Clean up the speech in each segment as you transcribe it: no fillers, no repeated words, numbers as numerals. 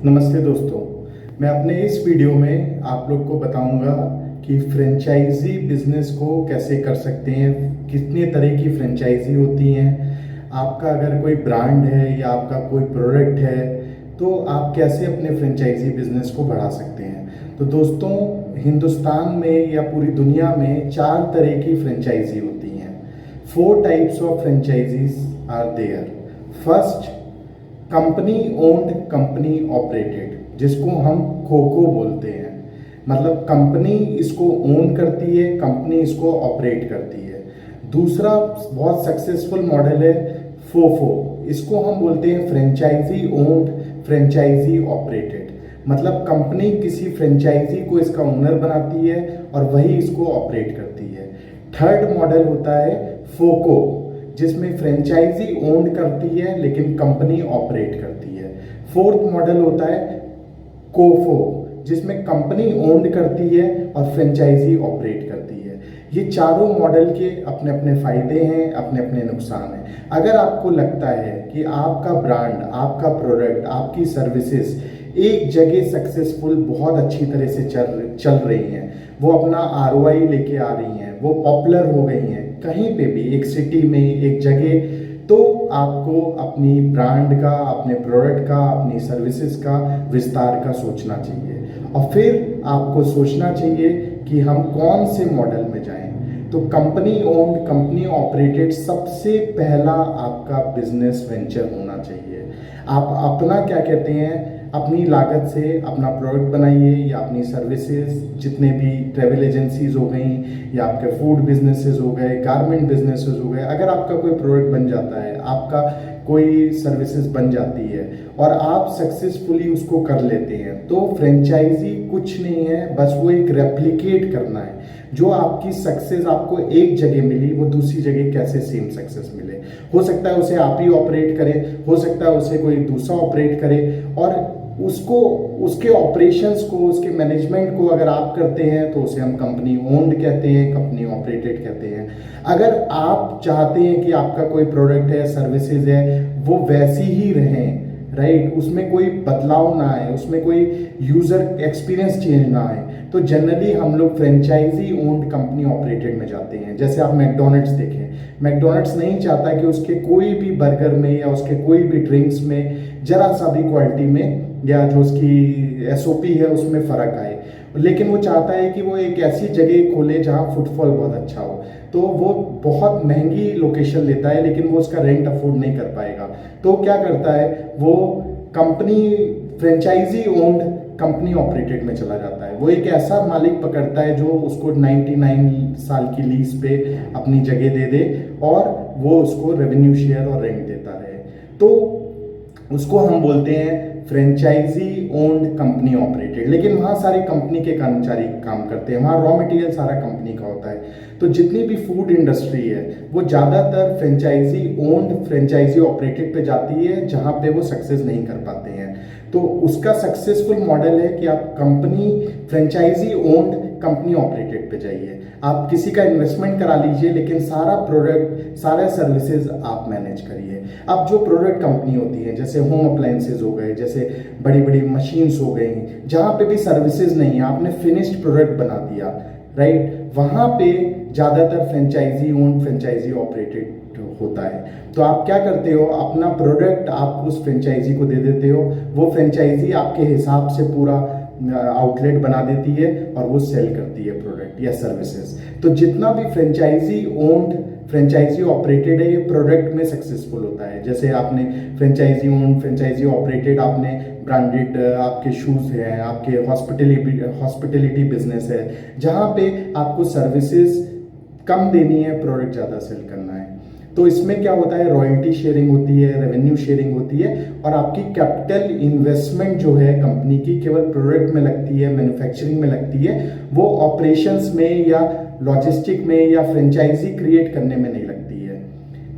नमस्ते दोस्तों, मैं अपने इस वीडियो में आप लोग को बताऊंगा कि फ्रेंचाइजी बिजनेस को कैसे कर सकते हैं। कितने तरह की फ्रेंचाइजी होती हैं। आपका अगर कोई ब्रांड है या आपका कोई प्रोडक्ट है तो आप कैसे अपने फ्रेंचाइजी बिजनेस को बढ़ा सकते हैं। तो दोस्तों, हिंदुस्तान में या पूरी दुनिया में 4 तरह की फ्रेंचाइजी होती हैं। 4 types of franchises are there. First, company owned company operated, जिसको हम खोखो बोलते हैं। मतलब कंपनी इसको ओन करती है, कंपनी इसको ऑपरेट करती है। दूसरा बहुत सक्सेसफुल मॉडल है फोफो। इसको हम बोलते हैं फ्रेंचाइजी ओन्ड फ्रेंचाइजी ऑपरेटेड। मतलब कंपनी किसी फ्रेंचाइजी को इसका ओनर बनाती है और वही इसको ऑपरेट करती है। थर्ड मॉडल होता है फोको, जिसमें फ्रेंचाइजी ओन करती है लेकिन कंपनी ऑपरेट करती है। फोर्थ मॉडल होता है कोफो, जिसमें कंपनी ओन करती है और फ्रेंचाइजी ऑपरेट करती है। ये चारों मॉडल के अपने अपने फायदे हैं, अपने अपने नुकसान हैं। अगर आपको लगता है कि आपका ब्रांड, आपका प्रोडक्ट, आपकी सर्विसेज एक जगह सक्सेसफुल बहुत अच्छी तरह से चल रही हैं, वो अपना ROI लेके आ रही हैं, वो पॉपुलर हो गई हैं कहीं पे भी, एक सिटी में, एक जगह, तो आपको अपनी ब्रांड का, अपने प्रोडक्ट का, अपनी सर्विसेज का विस्तार का सोचना चाहिए। और फिर आपको सोचना चाहिए कि हम कौन से मॉडल में जाएं। तो कंपनी ओन्ड कंपनी ऑपरेटेड सबसे पहला आपका बिजनेस वेंचर होना चाहिए। आप अपना क्या कहते हैं, अपनी लागत से अपना प्रोडक्ट बनाइए या अपनी सर्विसेज, जितने भी ट्रैवल एजेंसीज हो गई या आपके फूड बिजनेसेस हो गए, गारमेंट बिजनेसेस हो गए। अगर आपका कोई प्रोडक्ट बन जाता है, आपका कोई सर्विसेज बन जाती है और आप सक्सेसफुली उसको कर लेते हैं, तो फ्रेंचाइजी कुछ नहीं है, बस वो एक रेप्लिकेट करना है। जो आपकी सक्सेस आपको एक जगह मिली, वो दूसरी जगह कैसे सेम सक्सेस मिले। हो सकता है उसे आप ही ऑपरेट करें, हो सकता है उसे कोई दूसरा ऑपरेट करे, और उसको, उसके ऑपरेशंस को, उसके मैनेजमेंट को अगर आप करते हैं तो उसे हम कंपनी ओन्ड कहते हैं, कंपनी ऑपरेटेड कहते हैं। अगर आप चाहते हैं कि आपका कोई प्रोडक्ट है, सर्विसेज है, वो वैसी ही रहें, राइट, उसमें कोई बदलाव ना आए, उसमें कोई यूजर एक्सपीरियंस चेंज ना आए, तो जनरली हम लोग फ्रेंचाइजी ओन्ड कंपनी ऑपरेटेड में जाते हैं। जैसे आप मैकडोनल्ड्स देखें, मैकडोनल्ड्स नहीं चाहता कि उसके कोई भी बर्गर में या उसके कोई भी ड्रिंक्स में जरा सा भी क्वालिटी में या जो उसकी SOP है उसमें फ़र्क आए, लेकिन वो चाहता है कि वो एक ऐसी जगह खोले जहाँ फुटफॉल बहुत अच्छा हो। तो वो बहुत महंगी लोकेशन लेता है, लेकिन वो उसका रेंट अफोर्ड नहीं कर पाएगा। तो क्या करता है, वो company franchise owned company operated में चला जाता है। वो एक ऐसा मालिक पकड़ता है जो उसको 99 साल की लीज पे अपनी जगह दे दे और वो उसको रेवेन्यू शेयर और रेंट देता रहे। तो उसको हम बोलते हैं फ्रेंचाइजी ओन्ड कंपनी ऑपरेटेड। लेकिन वहाँ सारे कंपनी के कर्मचारी काम करते हैं, वहाँ रॉ मटेरियल सारा कंपनी का होता है। तो जितनी भी फूड इंडस्ट्री है वो ज़्यादातर फ्रेंचाइजी ओन्ड फ्रेंचाइजी ऑपरेटेड पे जाती है, जहाँ पे वो सक्सेस नहीं कर पाते हैं। तो उसका सक्सेसफुल मॉडल है कि आप company franchise owned company operated पे जाइए। आप किसी का इन्वेस्टमेंट करा लीजिए, लेकिन सारा प्रोडक्ट, सारे सर्विसेज आप मैनेज करिए। अब जो प्रोडक्ट कंपनी होती है, जैसे होम अप्लायंसेज हो गए, जैसे बड़ी बड़ी मशीन्स हो गई, जहाँ पे भी सर्विसेज नहीं है, आपने फिनिश्ड प्रोडक्ट बना दिया, राइट, वहाँ पे ज़्यादातर फ्रेंचाइजी ओन्ड फ्रेंचाइजी ऑपरेटेड होता है। तो आप क्या करते हो, अपना प्रोडक्ट आप उस फ्रेंचाइजी को दे देते हो, वो फ्रेंचाइजी आपके हिसाब से पूरा आउटलेट बना देती है और वो सेल करती है प्रोडक्ट या सर्विसेज। तो जितना भी फ्रेंचाइजी ओन्ड फ्रेंचाइजी ऑपरेटेड है, ये प्रोडक्ट में सक्सेसफुल होता है। जैसे आपने फ्रेंचाइजी ओन्ड फ्रेंचाइजी ऑपरेटेड, आपने ब्रांडेड आपके शूज़ हैं, आपके हॉस्पिटलिटी बिजनेस है, जहाँ पे आपको सर्विसेज कम देनी है, प्रोडक्ट ज़्यादा सेल करना है। तो इसमें क्या होता है, रॉयल्टी शेयरिंग होती है, रेवेन्यू शेयरिंग होती है, और आपकी कैपिटल इन्वेस्टमेंट जो है कंपनी की केवल प्रोडक्ट में लगती है, मैन्युफैक्चरिंग में लगती है, वो ऑपरेशंस में या लॉजिस्टिक में या फ्रेंचाइजी क्रिएट करने में नहीं लगती है।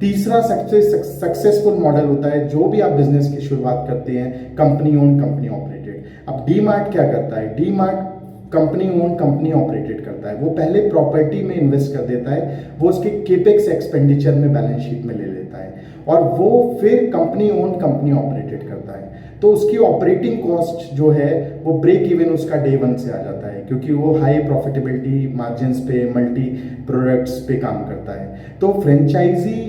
तीसरा सक्सेसफुल मॉडल होता है, जो भी आप बिजनेस की शुरुआत करते हैं, कंपनी ओन कंपनी ऑपरेटेड। अब डी मार्ट क्या करता है, D mart company own company operated करता है। वो पहले प्रॉपर्टी में इन्वेस्ट कर देता है, वो उसके केपेक्स एक्सपेंडिचर में बैलेंस शीट में ले लेता है, और वो फिर कंपनी ओन कंपनी ऑपरेटेड करता है, तो उसकी ऑपरेटिंग कॉस्ट जो है वो ब्रेक इवन उसका डे 1 से आ जाता है, क्योंकि वो हाई प्रॉफिटेबिलिटी मार्जिन्स पे, मल्टी प्रोडक्ट्स पे काम करता है। तो फ्रेंचाइजी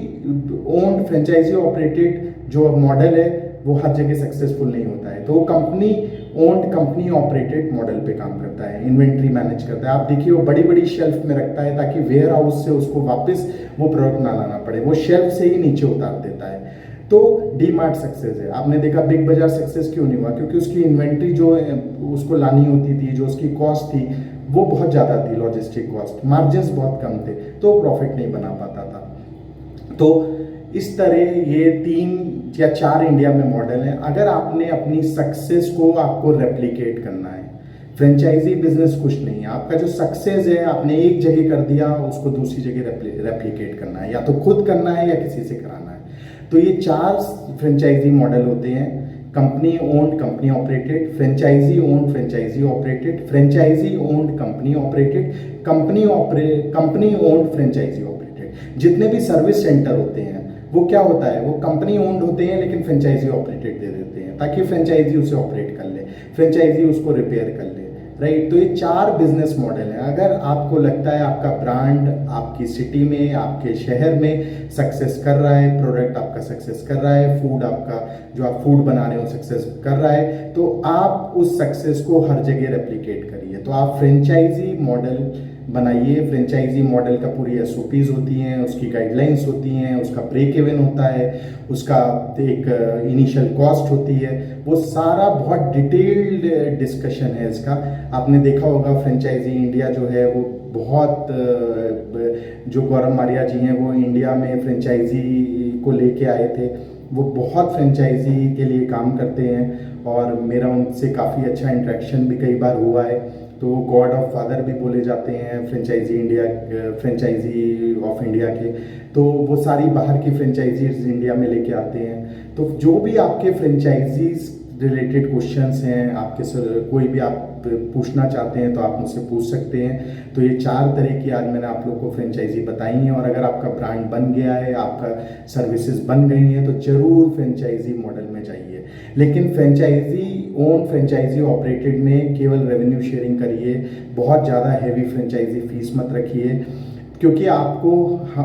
ओन्ड फ्रेंचाइजी ऑपरेटेड जो मॉडल है वो हर जगह सक्सेसफुल नहीं होता है, तो वो company owned company operated model पे काम करता है, इन्वेंट्री मैनेज करता है। आप देखिए वो बड़ी बड़ी शेल्फ में रखता है ताकि वेयर हाउस से उसको वापस वो प्रोडक्ट ना लाना पड़े, वो शेल्फ से ही नीचे उतार देता है। तो डी मार्ट सक्सेस है। आपने देखा बिग बाजार सक्सेस क्यों नहीं हुआ? क्योंकि उसकी इन्वेंट्री जो उसको लानी होती थी, जो उसकी कॉस्ट थी वो बहुत ज़्यादा थी, लॉजिस्टिक कॉस्ट, मार्जिन्स बहुत कम थे, तो प्रॉफिट नहीं बना पाता था। तो इस तरह ये 3 या 4 इंडिया में मॉडल हैं। अगर आपने अपनी सक्सेस को आपको रेप्लिकेट करना है, फ्रेंचाइजी बिजनेस कुछ नहीं है, आपका जो सक्सेस है आपने एक जगह कर दिया, उसको दूसरी जगह रेप्लिकेट करना है, या तो खुद करना है या किसी से कराना है। तो ये 4 फ्रेंचाइजी मॉडल होते हैं: company owned company operated, franchise owned franchise operated, franchise owned company operated, company owned franchise operated. जितने भी सर्विस सेंटर होते हैं वो क्या होता है, वो कंपनी ओन्ड होते हैं लेकिन फ्रेंचाइजी ऑपरेटेड दे देते हैं ताकि फ्रेंचाइजी उसे ऑपरेट कर ले, फ्रेंचाइजी उसको रिपेयर कर ले, राइट। तो ये 4 बिजनेस मॉडल हैं। अगर आपको लगता है आपका ब्रांड आपकी सिटी में, आपके शहर में सक्सेस कर रहा है, प्रोडक्ट आपका सक्सेस कर रहा है, फूड आपका जो आप फूड बना रहे हो सक्सेस कर रहा है, तो आप उस सक्सेस को हर जगह रेप्लिकेट करिए। तो आप फ्रेंचाइजी मॉडल बनाइए। फ्रेंचाइजी मॉडल का पूरी एसओपीज होती हैं, उसकी गाइडलाइंस होती हैं, उसका ब्रेक इवन होता है, उसका एक इनिशियल कॉस्ट होती है, वो सारा बहुत डिटेल्ड डिस्कशन है इसका। आपने देखा होगा फ्रेंचाइजी इंडिया जो है वो बहुत जो गौरव मारिया जी हैं वो इंडिया में फ्रेंचाइजी को लेके आए थे, वो बहुत फ्रेंचाइजी के लिए काम करते हैं और मेरा उनसे काफ़ी अच्छा इंटरेक्शन भी कई बार हुआ है। तो वो गॉड ऑफ फादर भी बोले जाते हैं फ्रेंचाइजी ऑफ इंडिया के। तो वो सारी बाहर की फ्रेंचाइजीज इंडिया में लेके आते हैं। तो जो भी आपके फ्रेंचाइजीज रिलेटेड क्वेश्चंस हैं, आपके कोई भी आप पूछना चाहते हैं तो आप मुझसे पूछ सकते हैं। तो ये 4 तरह की आज मैंने आप लोग को फ्रेंचाइजी बताई हैं, और अगर आपका ब्रांड बन गया है, आपका सर्विसेज बन गई हैं, तो ज़रूर फ्रेंचाइजी मॉडल में जाइए। लेकिन फ्रेंचाइजी ओन फ्रेंचाइजी ऑपरेटेड में केवल रेवेन्यू शेयरिंग करिए, बहुत ज़्यादा हैवी फ्रेंचाइजी फीस मत रखिए, क्योंकि आपको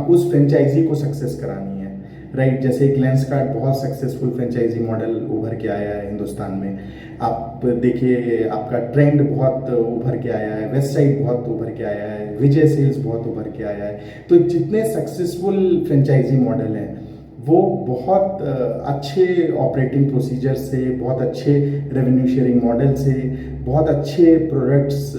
उस फ्रेंचाइजी को सक्सेस करानी है, राइट। जैसे एक लेंसकार्ट बहुत सक्सेसफुल फ्रेंचाइजी मॉडल उभर के आया है हिंदुस्तान में। आप देखिए आपका ट्रेंड बहुत उभर के आया है, वेस्ट साइड बहुत उभर के आया है, विजय सेल्स बहुत उभर के आया है। तो जितने सक्सेसफुल फ्रेंचाइजी मॉडल हैं वो बहुत अच्छे ऑपरेटिंग प्रोसीजर से, बहुत अच्छे रेवेन्यू शेयरिंग मॉडल से, बहुत अच्छे प्रोडक्ट्स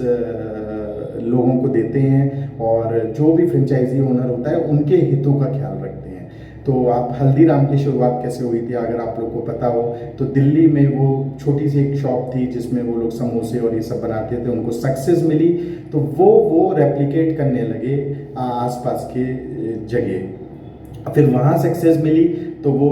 लोगों को देते हैं, और जो भी फ्रेंचाइजी ओनर होता है उनके हितों का ख्याल रखते हैं। तो आप हल्दीराम की शुरुआत कैसे हुई थी अगर आप लोग को पता हो, तो दिल्ली में वो छोटी सी एक शॉप थी जिसमें वो लोग समोसे और ये सब बनाते थे, उनको सक्सेस मिली तो वो रेप्लिकेट करने लगे आसपास के जगह, फिर वहाँ सक्सेस मिली तो वो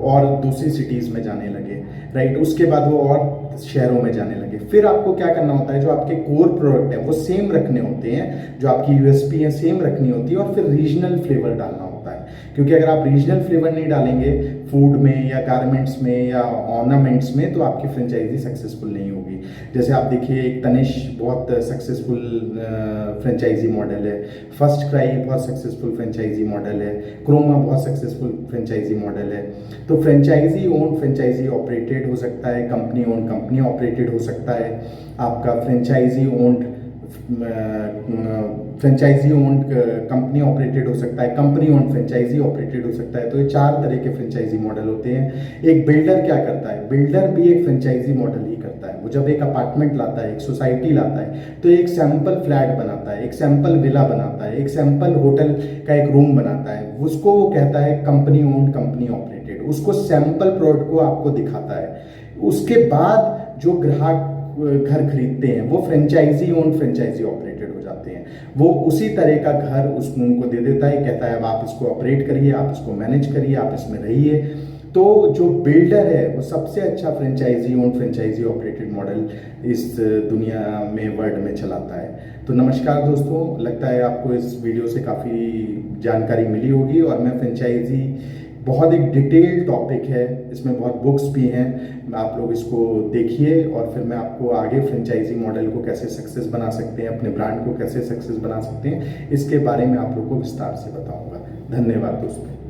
और दूसरी सिटीज़ में जाने लगे, राइट। उसके बाद वो और शहरों में जाने लगे। फिर आपको क्या करना होता है, जो आपके कोर प्रोडक्ट हैं वो सेम रखने होते हैं, जो आपकी यूएसपी है सेम रखनी होती है, और फिर रीजनल फ्लेवर डालना होता है। क्योंकि अगर आप रीजनल फ्लेवर नहीं डालेंगे फूड में या गारमेंट्स में या ऑर्नामेंट्स में, तो आपकी फ्रेंचाइजी सक्सेसफुल नहीं होगी। जैसे आप देखिए एक तनिष बहुत सक्सेसफुल फ्रेंचाइजी मॉडल है, फर्स्ट क्राई बहुत सक्सेसफुल फ्रेंचाइजी मॉडल है, क्रोमा बहुत सक्सेसफुल फ्रेंचाइजी मॉडल है। तो फ्रेंचाइजी ओन फ्रेंचाइजी ऑपरेटेड हो सकता है, कंपनी ओन कंपनी ऑपरेटेड हो सकता है, आपका franchise owned franchise owned company operated हो सकता है, कंपनी ओन्ड फ्रेंचाइजी ऑपरेटेड हो सकता है। तो ये 4 तरह के फ्रेंचाइजी मॉडल होते हैं। एक बिल्डर क्या करता है, बिल्डर भी एक फ्रेंचाइजी मॉडल ही करता है। वो जब एक अपार्टमेंट लाता है, एक सोसाइटी लाता है, तो एक सैंपल फ्लैट बनाता है, एक सैंपल विला बनाता है, एक सैंपल होटल का एक रूम बनाता है, उसको वो कहता है कंपनी ओन्ड कंपनी ऑपरेटेड। उसको सैंपल प्रोडक्ट को आपको दिखाता है, उसके बाद जो ग्राहक घर खरीदते हैं वो फ्रेंचाइजी ओन फ्रेंचाइजी ऑपरेटेड हो जाते हैं। वो उसी तरह का घर उनको दे देता है, कहता है अब आप इसको ऑपरेट करिए, आप इसको मैनेज करिए, आप इसमें रहिए। तो जो बिल्डर है वो सबसे अच्छा franchise own franchise operated model इस दुनिया में, वर्ल्ड में चलाता है। तो नमस्कार दोस्तों, लगता है आपको इस वीडियो से काफ़ी जानकारी मिली होगी, और मैं फ्रेंचाइजी बहुत एक डिटेल टॉपिक है, इसमें बहुत बुक्स भी हैं। आप लोग इसको देखिए और फिर मैं आपको आगे फ्रेंचाइजी मॉडल को कैसे सक्सेस बना सकते हैं, अपने ब्रांड को कैसे सक्सेस बना सकते हैं, इसके बारे में आप लोग को विस्तार से बताऊंगा। धन्यवाद दोस्तों।